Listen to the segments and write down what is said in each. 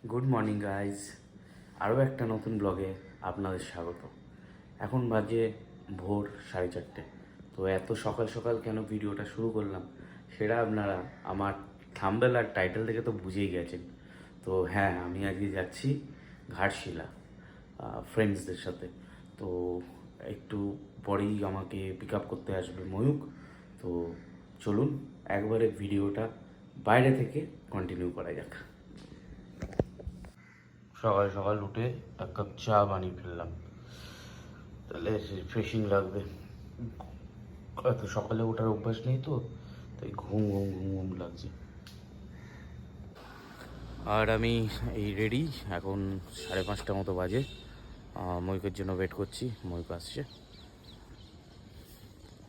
Good morning guys, আরও একটা নতুন ব্লগে আপনাদের স্বাগত। এখন বাজে ভোর 4:30। তো এত সকাল সকাল কেন ভিডিওটা শুরু করলাম সেটা আপনারা আমার থাম্বনেল আর টাইটেল থেকে তো বুঝেই গেছেন। তো হ্যাঁ, আমি আজকে যাচ্ছি ঘাটশিলা ফ্রেন্ডসদের সাথে। তো একটু পরেই আমাকে পিক আপ করতে আসবে ময়ূক। তো চলুন একবারে ভিডিওটা বাইরে থেকে কন্টিনিউ করা যাক। সকাল সকাল উঠে এক কাপ চা বানিয়ে ফেললাম, তাহলে রিফ্রেশিং লাগবে। এত সকালে ওঠার অভ্যাস নেই তো, তাই ঘুম ঘুম ঘুম ঘুম লাগছে। আর আমি এই রেডি, এখন 5:30 মতো বাজে। ময়ূকের জন্য ওয়েট করছি, ময়ূক আসছে।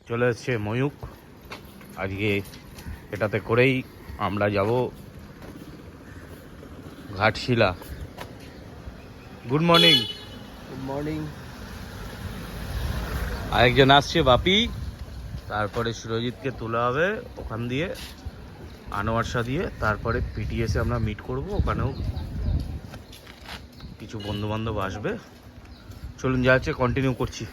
চলে এসছে ময়ূক। আজকে এটাতে করেই আমরা যাব Ghatshila. Good morning. Good morning. আরেকজন আসছে বাপি, তারপরে সুরজিৎকে তোলা হবে ওখান দিয়ে আনোয়ারশা দিয়ে, তারপরে পিটিএসে আমরা মিট করব। ওখানেও কিছু বন্ধু বান্ধব আসবে। চলুন যা আছে কন্টিনিউ করছি।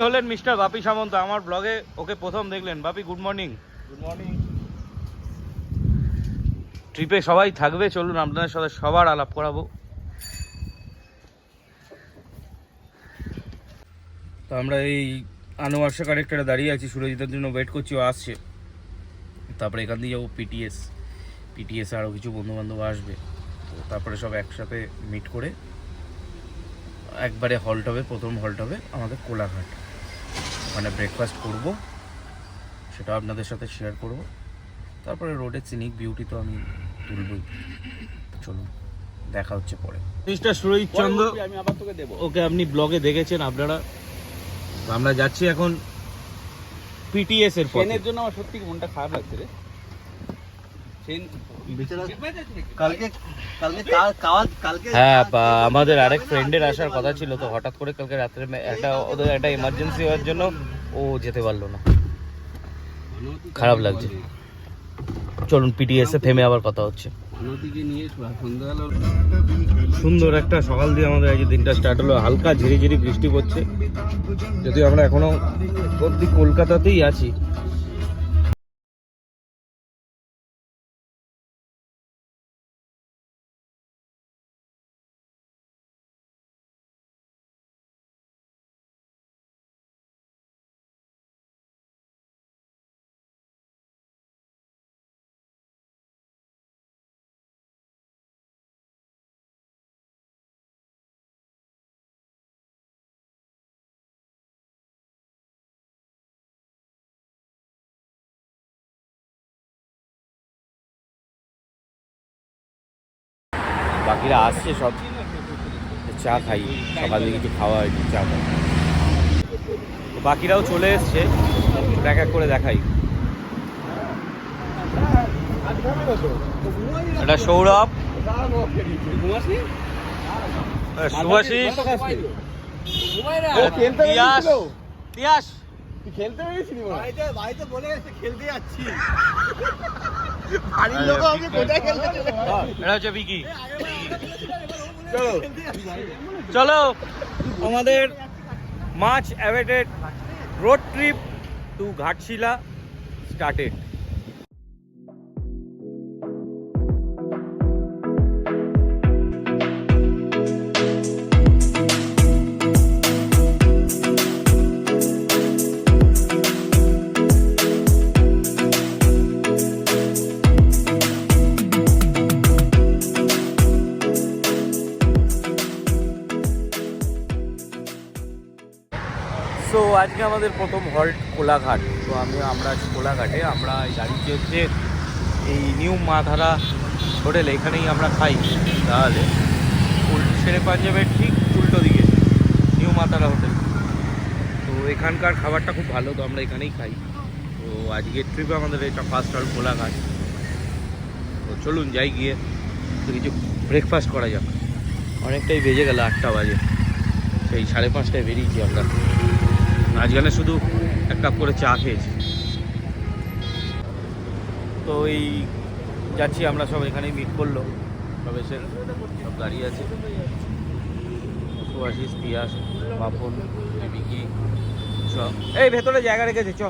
হলেন মিস্টার বাপি সামন্ত, আমার ব্লগে ওকে প্রথম দেখলেন। বাপি গুড মর্নিং। Good morning. ট্রিপে সবাই থাকবে, চলুন আপনাদের সাথে সবার আলাপ করাবো। তো আমরা এই আনোয়ারশা কানেক্টারে দাঁড়িয়ে আছি, সুরজিতের জন্য ওয়েট করছি, ও আসছে। তারপরে এখান দিয়ে যাবো পিটিএস আরও কিছু বন্ধুবান্ধব আসবে। তো তারপরে সব একসাথে মিট করে একবারে হল্ট হবে, প্রথম হল্ট হবে আমাদের কোলাঘাট। ওখানে ব্রেকফাস্ট করব, সেটা আপনাদের সাথে শেয়ার করব। তারপরে রোডের সিনিক বিউটি তো আমি তুলবই। চলুন দেখা হচ্ছে পরে। মিস্টার সুরজিৎ চন্দ্র, আমি আবার তোকে দেবো। ওকে আপনি ব্লগে দেখেছেন আপনারা। আমরা যাচ্ছি এখন পিটিএস এর পথে। ট্রেনের জন্য আমার সত্যি মনটা খারাপ লাগছে রে। হ্যাঁ, আমাদের আরেক ফ্রেন্ডের আসার কথা ছিল, তো হঠাৎ করে কালকে রাত্রে ওদের একটা এমার্জেন্সি হওয়ার জন্য ও যেতে পারলো না। খারাপ লাগছে। চলুন পিটিএস এ থেমে আবার কথা হচ্ছে। সুন্দর একটা সকাল দিয়ে আমাদের আজকে দিনটা স্টার্ট হলো। হালকা ঝিরিঝিরি বৃষ্টি পড়ছে, যদিও আমরা এখনো অব্দি কলকাতাতেই আছি। বাকিরা আসছে সব, চা খাই। সকাল থেকে কিছু খাওয়া হয়নি, চা খাই। বাকিরাও চলে এসছে, এক এক করে দেখাই। এটা সৌরভ, সুভাষিস, তিয়াস। তিয়াস খেলতে পেরেছিলি? বাড়িতে বলে খেলতে যাচ্ছি। এটা হচ্ছে বিকি। চলো আমাদের much awaited road trip to Ghatshila started. তো আজকে আমাদের প্রথম হল্ট কোলাঘাট। তো আমরা আছি কোলাঘাটে। আমরা দাঁড়িয়েছি হচ্ছে এই নিউ মাধারা হোটেল, এখানেই আমরা খাই। তাহলে শেরে পাঞ্জাবের ঠিক উল্টো দিকে নিউ মাধারা হোটেল। তো এখানকার খাবারটা খুব ভালো, তো আমরা এখানেই খাই। তো আজকের ট্রিপে আমাদের এটা ফার্স্ট হল্ট কোলাঘাট। তো চলুন যাই, গিয়ে কিছু ব্রেকফাস্ট করা যাক। অনেকটাই বেজে গেল, 8টা বাজে। সেই 5:30টায় বেরিয়েছি আমরা। আজকালে শুধু এক কাপ করে চা খেয়েছি। তো এই যাচ্ছি আমরা, সব এখানেই মিট করলো, সব এসে সব দাঁড়িয়ে আছে, সুভাষিস, পিয়াস, বাপন, বিকি সব। এই ভেতরে জায়গা রেখেছে, চ।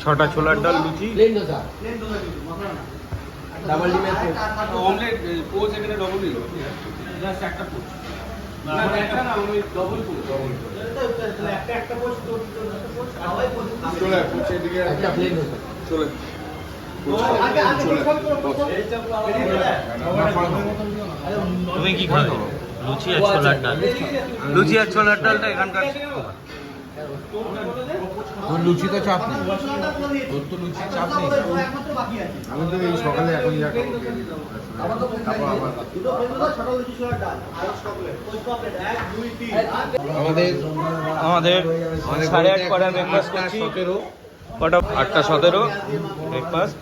6টা ছোলার ডাল, লুচি, প্লেন দোসা, ডাবল ডিমের অমলেট পোচ এখানে ডবল দিল, জাস্ট একটা পোচ, না একটা না, ওই ডবল পোচ, একটা পোচ, সবাই পোচ চলে পোচ এদিকে, একটা প্লেন দোসা চলে তুমি কি খাবে? লুচি আর ছোলার ডাল। লুচি আর ছোলার ডালটা এখানকার। তোর লুচি তো চাপ নেই, তোর তো লুচি চাপ নেই। আমি তো এই সকালে এখন যা খাবো আমাদের আমাদের 8:30 কটা ব্রেকফাস্ট করছি, 8টা 17 ব্রেকফাস্ট,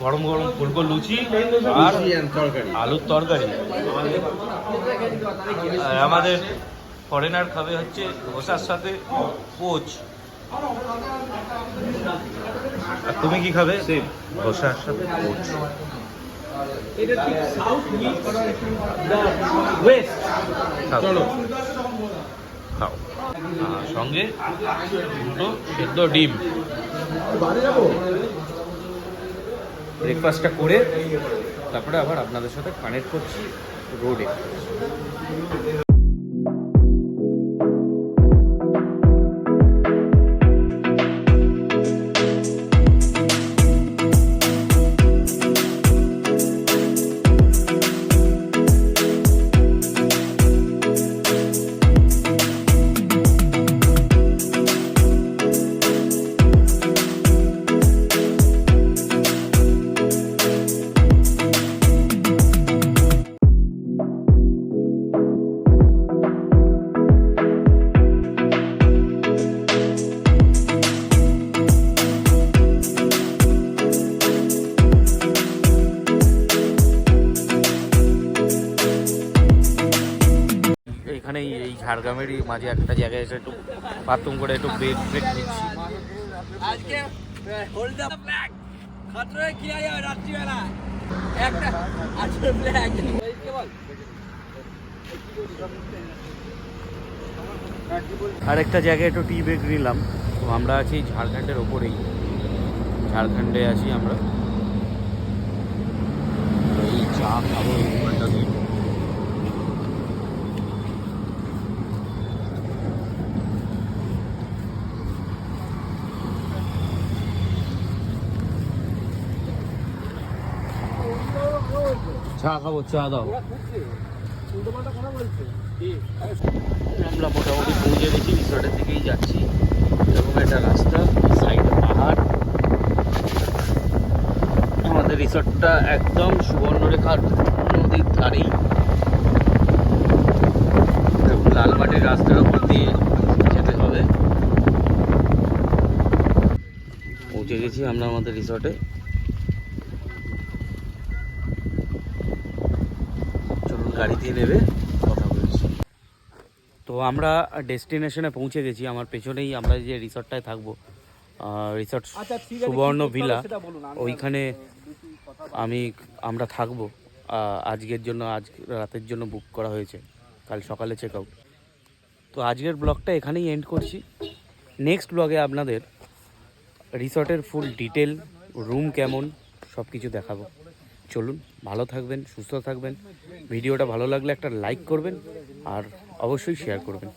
গরম গরম ফুলকো লুচি আর তরকারি, আলুর তরকারি। আর আমাদের ফরেনার খাবে হচ্ছে ধোসার সাথে কোচ। আর তুমি কি খাবে? সেম ধোসার সাথে কোচ। এটা ঠিক সাউথ মিক্স ওয়েস্ট। চলো খাও। আর সঙ্গে দুটো সেদ্ধ ডিম। ব্রেকফাস্টটা করে তারপরে আবার আপনাদের সাথে কানেক্ট করছি রোডে। এখানেই এই ঝাড়গ্রামেরই মাঝে একটা জায়গায় এসে একটু বাথরুম করে একটু ব্রেক নিচ্ছি। আজকে হোল্ড দ্য ফ্ল্যাগ খতরে কি আয়া রাত্রিবেলা একটা আজকে ফ্ল্যাগ আরেকটা জায়গায় একটু টি ব্রেক নিলাম। তো আমরা আছি ঝাড়খণ্ডের ওপরেই, ঝাড়খণ্ডে আছি আমরা। এই চা খাবো এই দোকানটা দিয়ে। চা খাবো, চা দাও। আমরা মোটামুটি পৌঁছে গেছি, রিসর্টের দিকেই যাচ্ছি। এরকম একটা রাস্তা, সাইডে পাহাড়। আমাদের রিসর্টটা একদম সুবর্ণরেখার নদীর ধারেই। লাল মাটির রাস্তার উপর দিয়ে যেতে হবে। পৌঁছে গেছি আমরা আমাদের রিসর্টে। চলুন গাড়ি দিয়ে নেবে, কথা বলছি। তো আমরা ডেস্টিনেশনে পৌঁছে গেছি। আমার পেছনেই আমরা যে রিসর্টটায় থাকবো, রিসর্ট সুবর্ণ ভিলা, ওইখানে আমরা থাকবো আজকের জন্য। আজ রাতের জন্য বুক করা হয়েছে, কাল সকালে চেক আউট। তো আজকের ব্লগটা এখানেই এন্ড করছি। নেক্সট ব্লগে আপনাদের রিসর্টের ফুল ডিটেল, রুম কেমন, সব কিছু দেখাবো। চলুন, ভালো থাকবেন, সুস্থ থাকবেন। ভিডিওটা ভালো লাগলে একটা লাইক করবেন আর অবশ্যই শেয়ার করবেন।